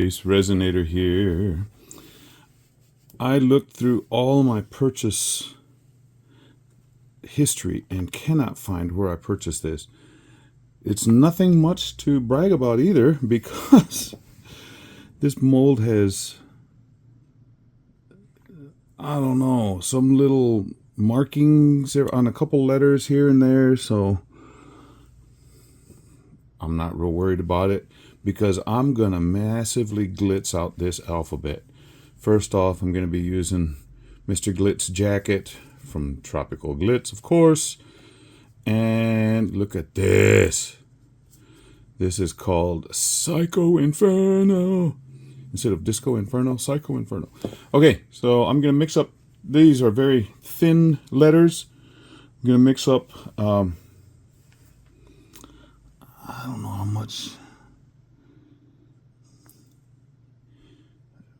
BassResinator here. I looked through all my purchase history and cannot find where I purchased this. It's nothing much to brag about either, because this mold has, I don't know, some little markings on a couple letters here and there, so I'm not real worried about it, because I'm gonna massively glitz out this alphabet. First off, I'm gonna be using Mr. Glitzed jacket from Tropical Glitz, of course. And look at this. This is called Psycho Inferno. Instead of Disco Inferno, Psycho Inferno. Okay, so I'm gonna mix up, these are very thin letters. I'm gonna mix up, I don't know how much,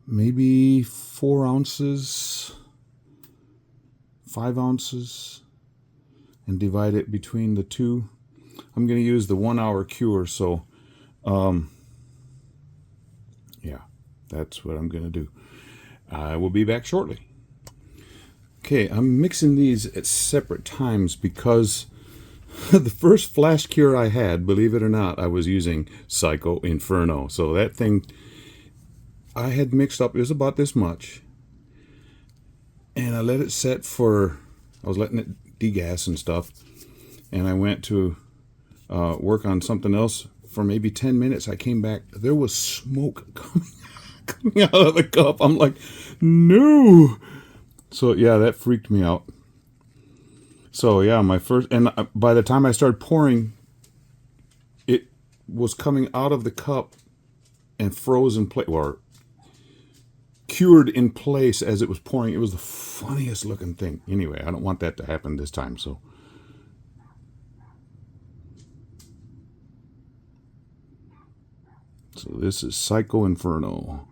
maybe 4 ounces, 5 ounces, and divide it between the two. I'm going to use the 1 hour cure, so yeah, that's what I'm going to do. I will be back shortly. Okay, I'm mixing these at separate times because the first flash cure I had, believe it or not, I was using Psycho Inferno. So that thing I had mixed up, it was about this much, and I let it set for, I was letting it degas and stuff, and I went to work on something else for maybe 10 minutes. I came back, there was smoke coming out of the cup. I'm like, no. So yeah, that freaked me out. So yeah, my first, and by the time I started pouring, it was coming out of the cup and froze in place, or cured in place as it was pouring. It was the funniest looking thing. Anyway, I don't want that to happen this time, so. So this is Psycho Inferno.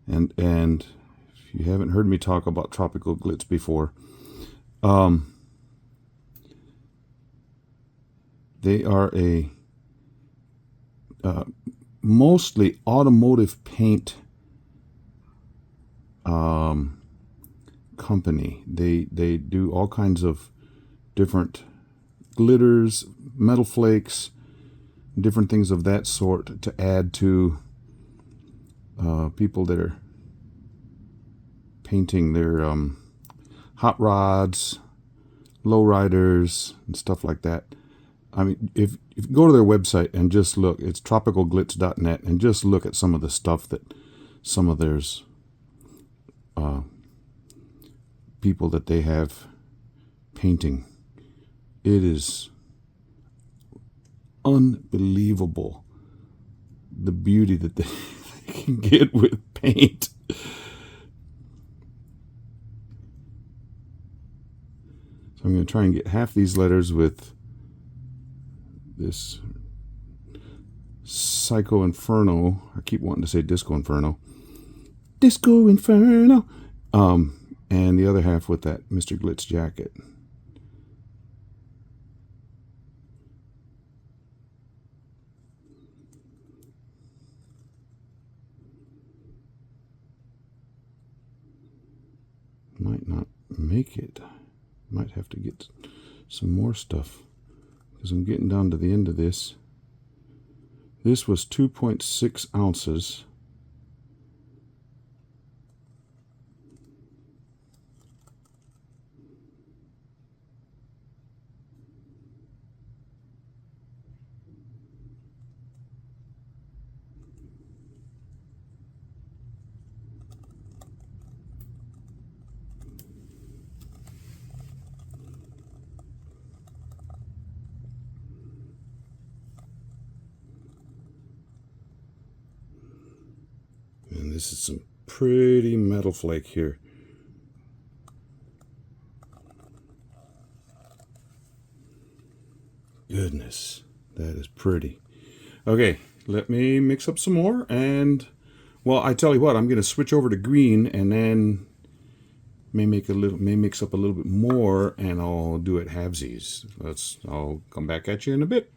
And if you haven't heard me talk about Tropical Glitz before, they are a mostly automotive paint company. They do all kinds of different glitters, metal flakes, different things of that sort to add to people that are painting their hot rods, lowriders, and stuff like that. I mean, if you go to their website and just look, it's tropicalglitz.net, and just look at some of the stuff that some of theirs people that they have painting. It is unbelievable the beauty that they can get with paint. So I'm going to try and get half these letters with this Psycho Inferno. I keep wanting to say Disco Inferno. Disco Inferno. And the other half with that Mr. Glitz jacket. Might not make it. Might have to get some more stuff, because I'm getting down to the end of this. This was 2.6 ounces. And this is some pretty metal flake here. Goodness, that is pretty. Okay, let me mix up some more, and well, I tell you what, I'm going to switch over to green, and then may mix up a little bit more, and I'll do it halvesies. I'll come back at you in a bit.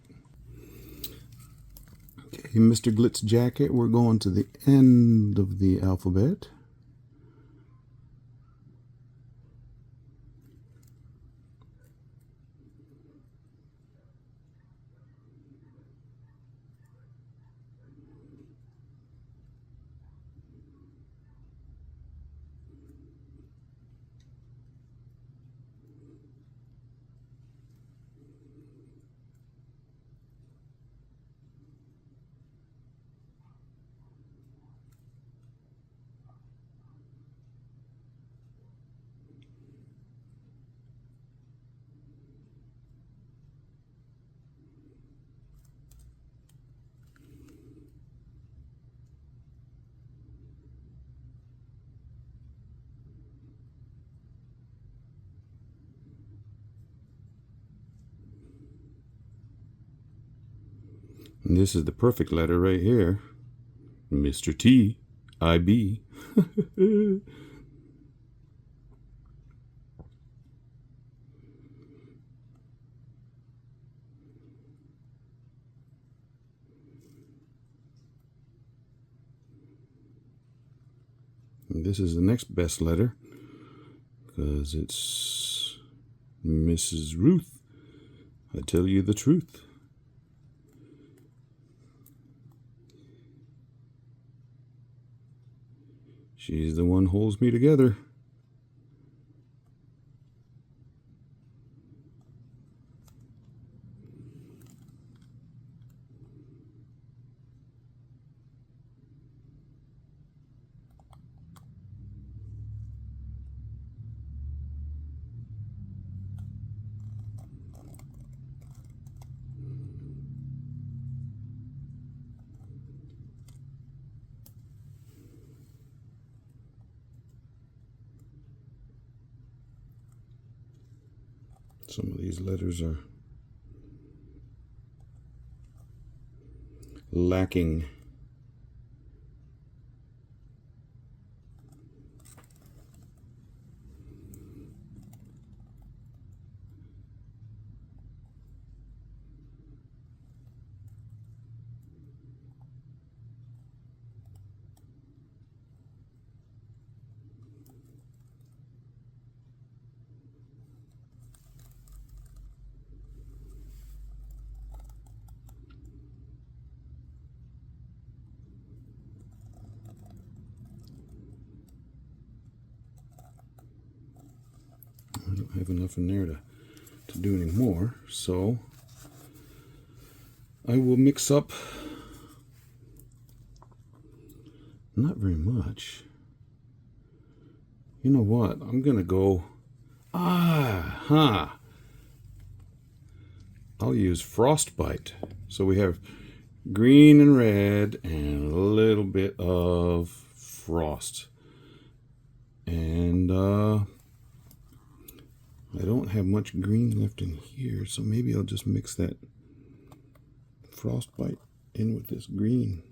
Okay, Mr. Glitz jacket, we're going to the end of the alphabet. And this is the perfect letter right here. Mr. T, I-B. And this is the next best letter, because it's Mrs. Ruth. I tell you the truth. She's the one who holds me together. Some of these letters are lacking. I don't have enough in there to do any more, so I will mix up not very much. You know what? I'm gonna go I'll use Frostbite. So we have green and red and a little bit of frost. And I don't have much green left in here, so maybe I'll just mix that Frostbite in with this green.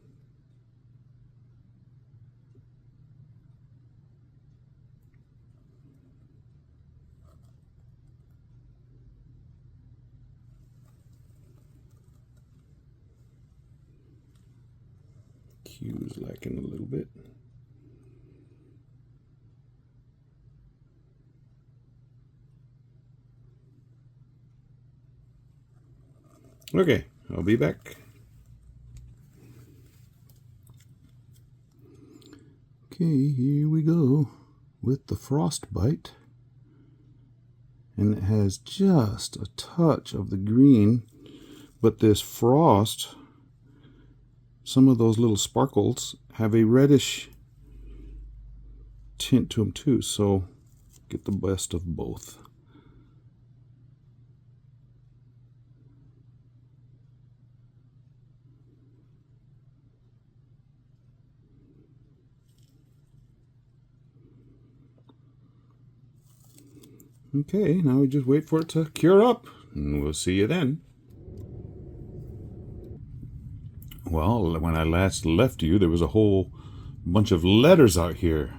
Q is lacking a little bit. Okay, I'll be back. Okay, here we go with the Frostbite. And it has just a touch of the green, but this frost, some of those little sparkles have a reddish tint to them too, so get the best of both. Okay, now we just wait for it to cure up, and we'll see you then. Well, when I last left you, there was a whole bunch of letters out here.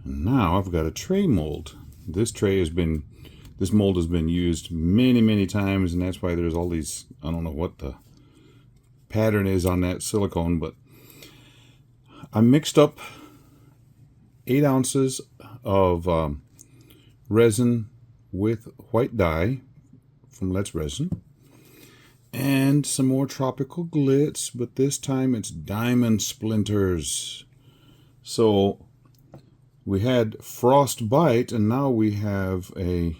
And now I've got a tray mold. This mold has been used many, many times, and that's why there's all these, I don't know what the pattern is on that silicone, but I mixed up 8 ounces of resin with white dye from Let's Resin, and some more tropical glitz, but this time it's diamond splinters. So we had frostbite, and now we have a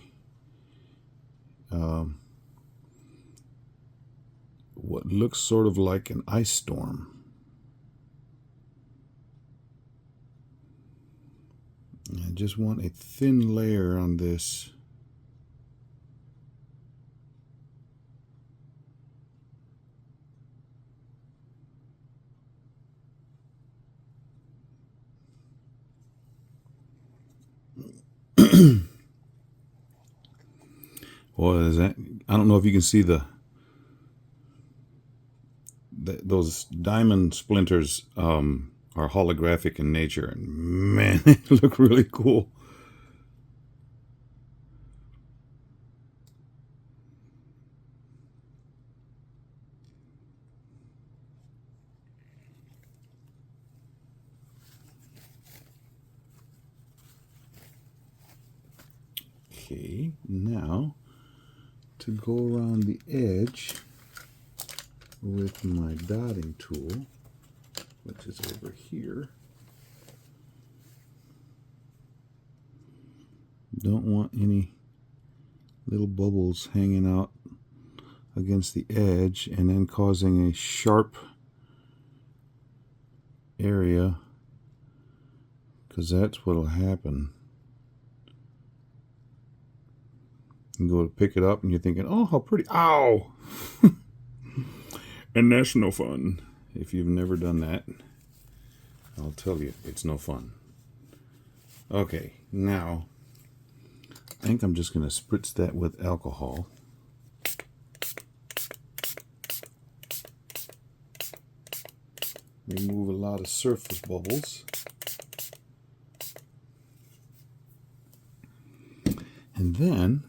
what looks sort of like an ice storm. I just want a thin layer on this. What is that? I don't know if you can see those diamond splinters are holographic in nature, and man, they look really cool. Okay, now to go around the edge with my dotting tool, which is over here. Don't want any little bubbles hanging out against the edge and then causing a sharp area, because that's what'll happen. You go to pick it up and you're thinking, oh, how pretty. Ow! And that's no fun. If you've never done that, I'll tell you, it's no fun. Okay, now I think I'm just going to spritz that with alcohol. Remove a lot of surface bubbles. And then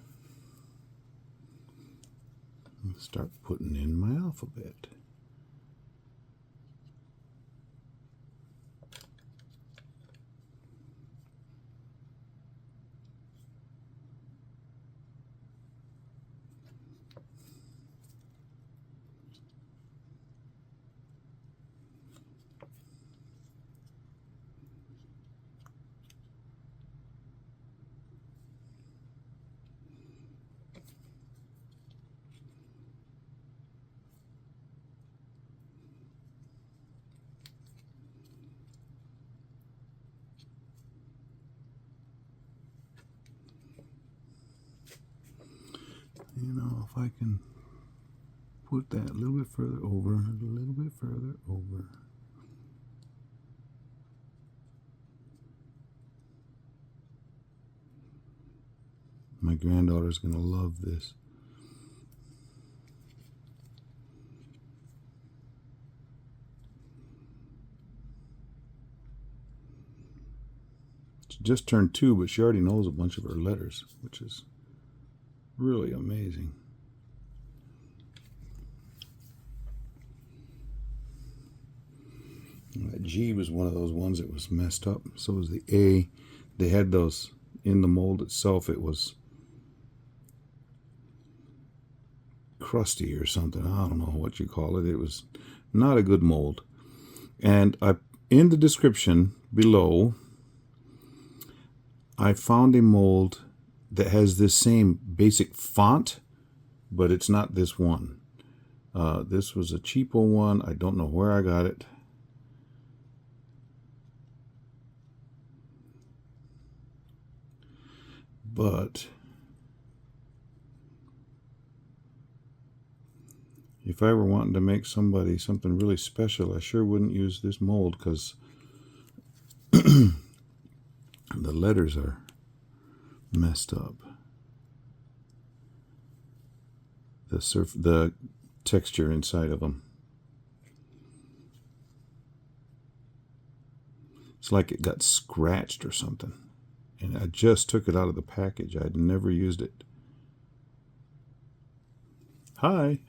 start putting in my alphabet. You know, if I can put that a little bit further over, a little bit further over. My granddaughter's going to love this. She just turned 2, but she already knows a bunch of her letters, which is really amazing. That G was one of those ones that was messed up. So was the A. They had those in the mold itself. It was crusty or something. I don't know what you call it. It was not a good mold. And in the description below, I found a mold that has this same basic font, but it's not this one. This was a cheapo one. I don't know where I got it. But if I were wanting to make somebody something really special, I sure wouldn't use this mold, because the letters are messed up. The texture inside of them. It's like it got scratched or something. And I just took it out of the package. I'd never used it. Hi.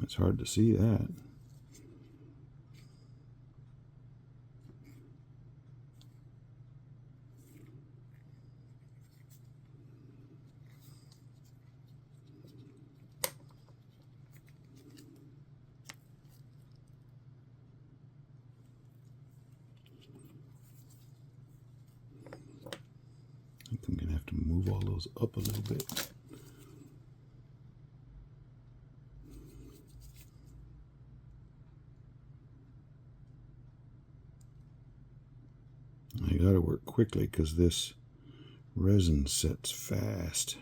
It's hard to see that. I think I'm going to have to move all those up a little bit. I got to work quickly because this resin sets fast.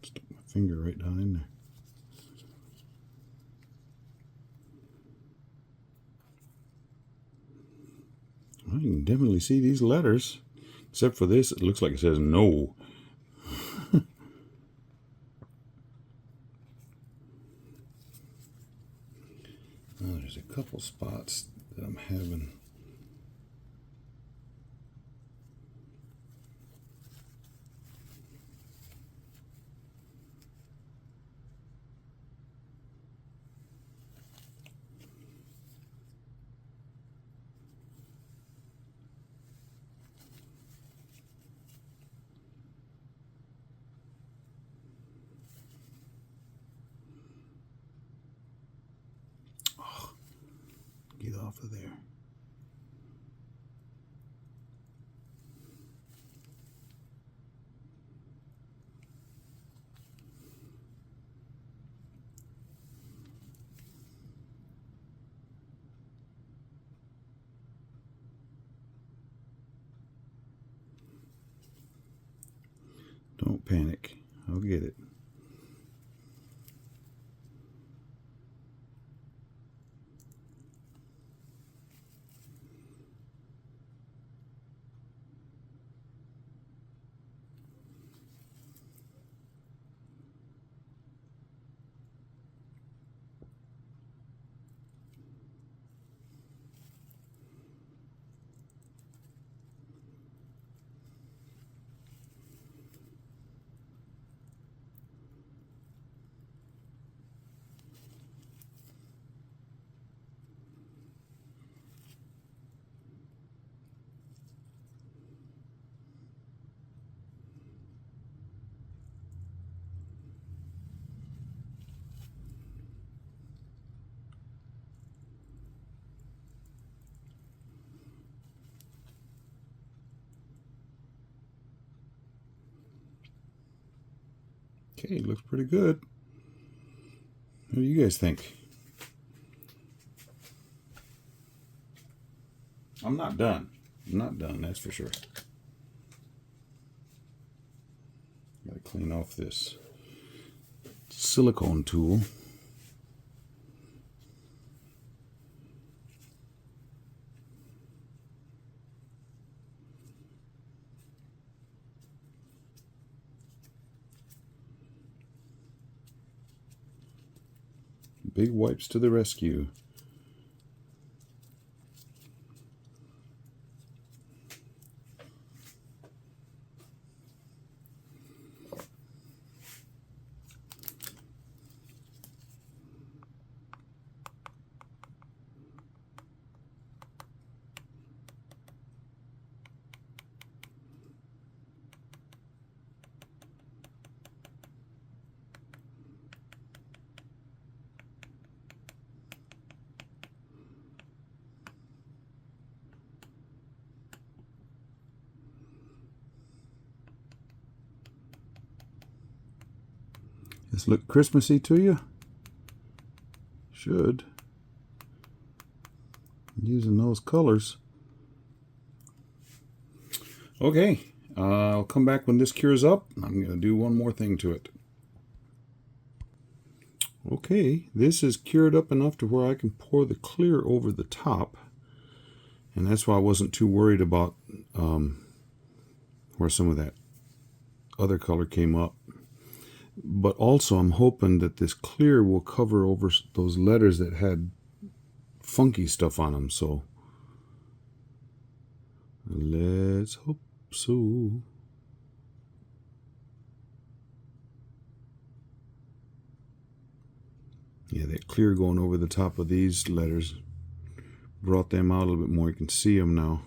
Stuck my finger right down in there. I can definitely see these letters. Except for this, it looks like it says no. Now there's a couple spots that I'm having. Get off of there. Don't panic. I'll get it. Okay, looks pretty good. What do you guys think? I'm not done. I'm not done, that's for sure. Gotta clean off this silicone tool. Big wipes to the rescue. This look Christmassy to you? Should. Using those colors. Okay, I'll come back when this cures up. I'm going to do one more thing to it. Okay, this is cured up enough to where I can pour the clear over the top. And that's why I wasn't too worried about where some of that other color came up. But also I'm hoping that this clear will cover over those letters that had funky stuff on them. So let's hope so. Yeah, that clear going over the top of these letters brought them out a little bit more. You can see them now.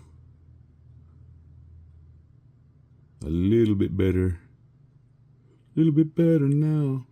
A little bit better. A little bit better now.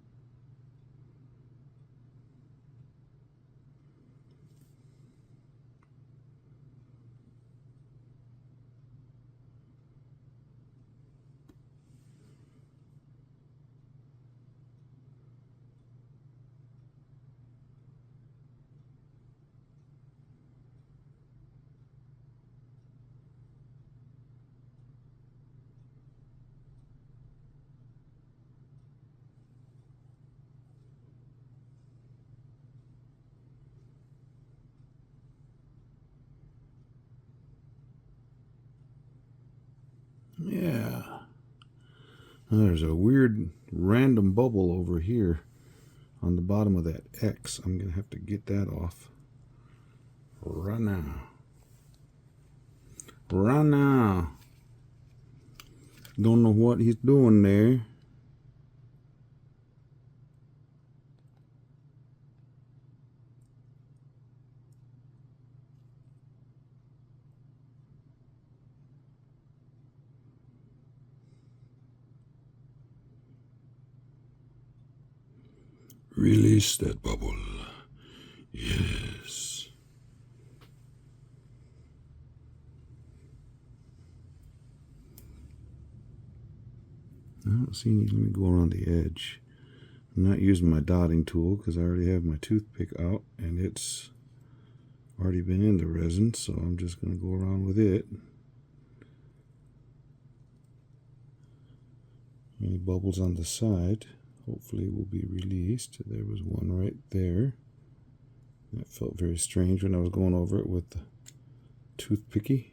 Yeah. There's a weird random bubble over here on the bottom of that X. I'm going to have to get that off right now. Right now. Don't know what he's doing there. Release that bubble. Yes. I don't see any. Let me go around the edge. I'm not using my dotting tool because I already have my toothpick out and it's already been in the resin, so I'm just going to go around with it. Any bubbles on the side hopefully will be released. There was one right there. That felt very strange when I was going over it with the toothpicky.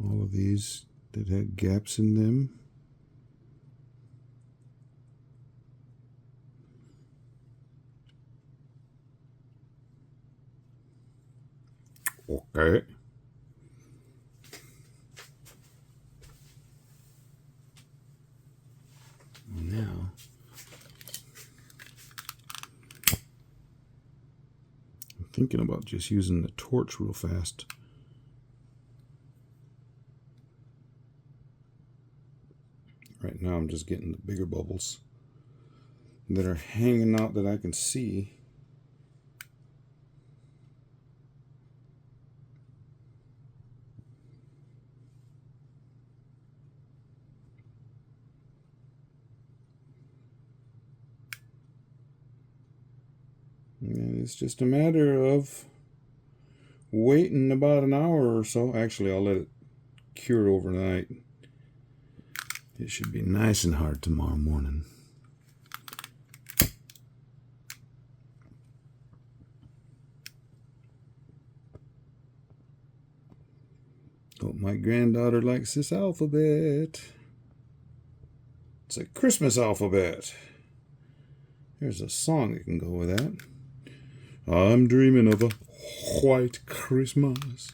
All of these that had gaps in them. Okay. Now, I'm thinking about just using the torch real fast. Right now I'm just getting the bigger bubbles that are hanging out that I can see. And it's just a matter of waiting about an hour or so. Actually, I'll let it cure overnight. It should be nice and hard tomorrow morning. Oh, my granddaughter likes this alphabet. It's a Christmas alphabet. There's a song that can go with that. I'm dreaming of a white Christmas,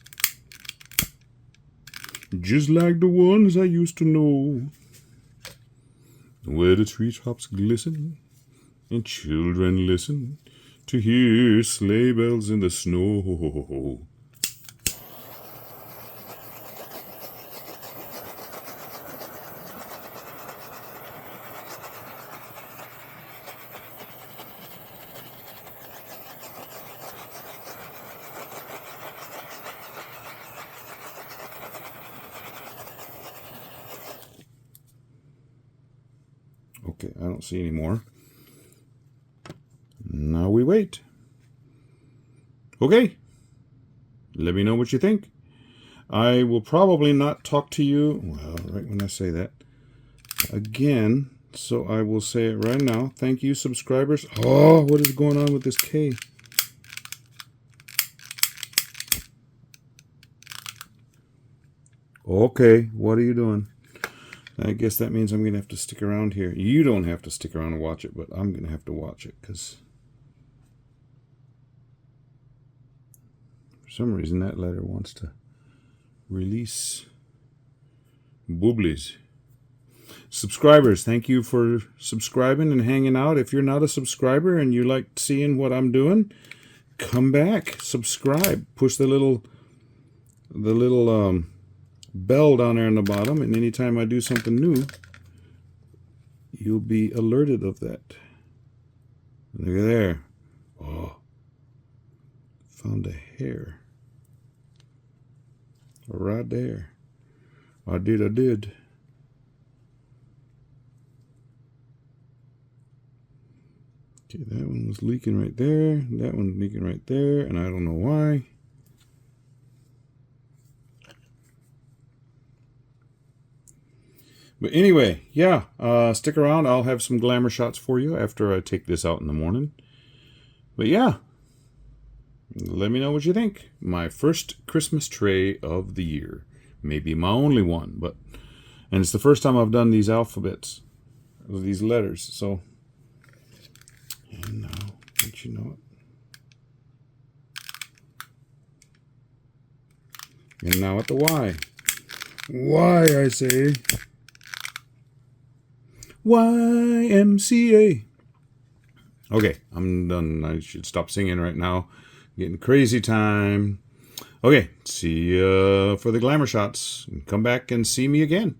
just like the ones I used to know, where the treetops glisten and children listen to hear sleigh bells in the snow. Okay, I don't see any more. Now we wait. Okay. Let me know what you think. I will probably not talk to you, well, right when I say that, again. So I will say it right now. Thank you, subscribers. Oh, what is going on with this K? Okay, what are you doing? I guess that means I'm going to have to stick around here. You don't have to stick around and watch it, but I'm going to have to watch it because for some reason that letter wants to release booblies. Subscribers, thank you for subscribing and hanging out. If you're not a subscriber and you like seeing what I'm doing, come back, subscribe, push the little bell down there on the bottom, and anytime I do something new, you'll be alerted of that. Look at there. Oh, found a hair right there. I did. Okay, that one was leaking right there. That one's leaking right there, and I don't know why. But anyway, yeah, stick around. I'll have some glamour shots for you after I take this out in the morning. But yeah, let me know what you think. My first Christmas tray of the year. Maybe my only one, and it's the first time I've done these alphabets, these letters. So, and now, don't you know it? And now at the Y. Y, I say. YMCA. Okay, I'm done. I should stop singing right now. Getting crazy time. Okay, see you for the glamour shots. Come back and see me again.